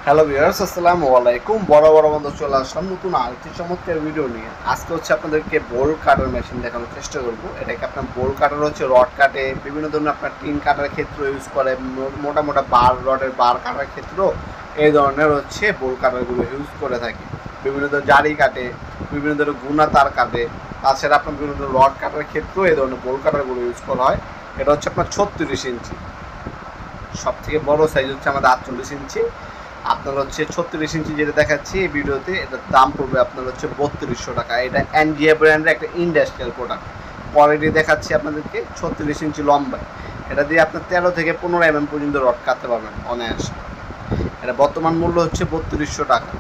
Hello viewers, আসসালামু আলাইকুম। বড় বন্ধু চলে আসলাম নতুন আরেকটি চমৎকার ভিডিও নিয়ে। আজকে আপনাদেরকে বোল কাটার মেশিন দেখানোর চেষ্টা করব। এটাকে আপনার বোল কাটার রড কাটে, বিভিন্ন ধরনের আপনার টিন কাটার ক্ষেত্রে ইউজ করে, মোটা মোটা রডের বার কাটার ক্ষেত্রেও এই ধরনের বোল কাটারগুলো ইউজ করে থাকে। বিভিন্ন ধরনের জারি কাটে, বিভিন্ন ধরনের গুনা তার কাটে, তাছাড়া আপনার বিভিন্ন ধরনের রড কাটার ক্ষেত্রেও এই ধরনের বোল কাটারগুলো ইউজ করা হয়। এটা আপনার 36 ইঞ্চি, সব থেকে বড় সাইজ আমাদের 48 ইঞ্চি। আপনার 36 ইঞ্চি যেটা দেখাচ্ছি এই ভিডিওতে, এটার দাম পড়বে আপনার 3200 টাকা। এটা এনজিএ ব্র্যান্ডের একটা ইন্ডাস্ট্রিয়াল প্রোডাক্ট। কোয়ালিটি দেখাচ্ছি আপনাদেরকে 36 ইঞ্চি লম্বায়। এটা দিয়ে আপনার 13 থেকে 15 mm পর্যন্ত রড কাটতে পারবেন অনায়াসে। এটা বর্তমান মূল্য 3200 টাকা।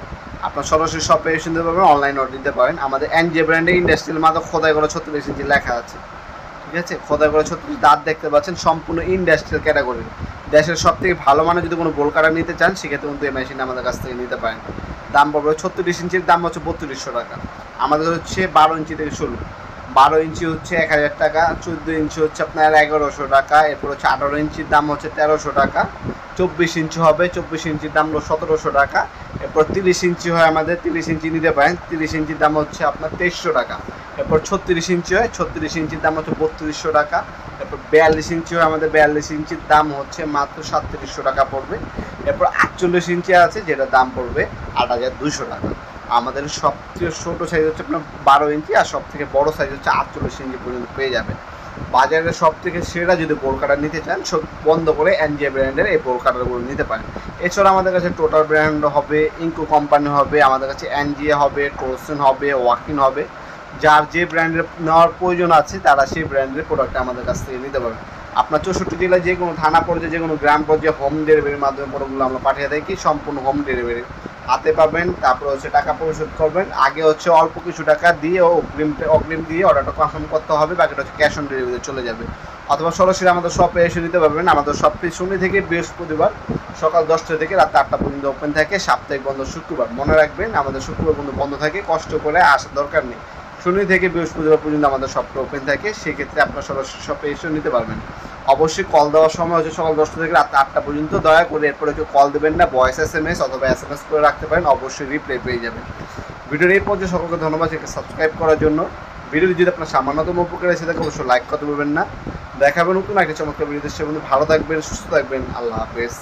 আপনার সরাসরি শপে এসে নিতে পারবেন, অনলাইন অর্ডার দিতে পারেন। আমাদের এনজিএ ব্র্যান্ডের ইন্ডাস্ট্রিয়াল মাত্র খোদাই করে 36 ইঞ্চি লেখা আছে, ঠিক আছে? খোদাই করে 36, দাঁত দেখতে পাচ্ছেন, সম্পূর্ণ ইন্ডাস্ট্রিয়াল ক্যাটাগরি। দেশের সব থেকে ভালো মানের যদি কোনো বোল কাটার নিতে চান সেক্ষেত্রে কিন্তু এই মেশিন আমাদের কাছ থেকে নিতে পারেন। দাম পড়বে 36 ইঞ্চির দাম 3200 টাকা। আমাদের 12 ইঞ্চি থেকে শুরু। 12 ইঞ্চি 1000 টাকা, 14 ইঞ্চি আপনার 1100 টাকা, এরপর 18 ইঞ্চির দাম 1300 টাকা, 24 ইঞ্চি হবে, 24 ইঞ্চির দাম 1700 টাকা, এরপর 30 ইঞ্চি হয় আমাদের, 30 ইঞ্চি নিতে পারেন, 30 ইঞ্চির দাম আপনার 2300 টাকা। এরপর 36 ইঞ্চি হয়, 36 ইঞ্চির দাম 3200 টাকা। এরপর 42 ইঞ্চি হয় আমাদের, 42 ইঞ্চির দাম মাত্র 3700 টাকা পড়বে। এরপর 48 ইঞ্চি আছে, যেটার দাম পড়বে 8200 টাকা। আমাদের সবথেকে ছোটো সাইজ আপনার 12 ইঞ্চি, আর সব থেকে বড়ো সাইজ 48 ইঞ্চি পর্যন্ত পেয়ে যাবেন। বাজারের সব থেকে সেরা যদি বোল কাটার নিতে চান, সব বন্ধ করে এনজিএ ব্র্যান্ডের এই বোল কাটারগুলো নিতে পারেন। এছাড়া আমাদের কাছে টোটাল ব্র্যান্ড হবে, ইনকো কোম্পানি হবে, আমাদের কাছে এনজিএ হবে, টোরসেন হবে, ওয়াকিন হবে। যার যে ব্র্যান্ডের নেওয়ার প্রয়োজন আছে তারা সেই ব্র্যান্ডের প্রোডাক্ট আমাদের কাছ থেকে নিতে পারবেন। আপনার 64 জেলায় যে কোনো থানা পর্যায়ে, যে কোনো গ্রাম পর্যায়ে হোম ডেলিভারির মাধ্যমে প্রোডাক্টগুলো আমরা পাঠিয়ে থাকি, সম্পূর্ণ হোম ডেলিভারি হাতে পাবেন। তারপরে টাকা পরিশোধ করবেন। আগে অল্প কিছু টাকা দিয়ে অগ্রিম দিয়ে অর্ডারটা কনফার্ম করতে হবে, বাকিটা ক্যাশ অন ডেলিভারিতে চলে যাবে। অথবা সরাসরি আমাদের শপে এসে নিতে পারবেন। আমাদের শপটি শনি থেকে বৃহস্পতিবার সকাল 10টা থেকে রাত 8টা পর্যন্ত ওপেন থাকে, সাপ্তাহিক বন্ধ শুক্রবার। মনে রাখবেন, আমাদের শুক্রবার পর্যন্ত বন্ধ থাকে, কষ্ট করে আসার দরকার নেই। শনি থেকে বৃহস্পতিবার পর্যন্ত আমাদের শপটা ওপেন থাকে, সেক্ষেত্রে আপনার সরাসরি শপে এসে নিতে পারবেন। অবশ্যই কল দেওয়ার সময় সকাল 10টা থেকে রাত 8টা পর্যন্ত। দয়া করে এরপরে কল দেবেন না, ভয়েস SMS অথবা SMS করে রাখতে পারেন, অবশ্যই রিপ্লাই পেয়ে যাবেন। ভিডিওর এই পর্যায়ে সকলকে ধন্যবাদ একে সাবস্ক্রাইব করার জন্য। ভিডিওটি যদি আপনার সামান্যতম উপকার এসে থাকে অবশ্যই লাইক করতে পারবেন না। দেখাবেন নতুন একটা চমৎকার ভিডিওতে। সে বন্ধু ভালো থাকবেন, সুস্থ থাকবেন। আল্লাহ হাফেজ।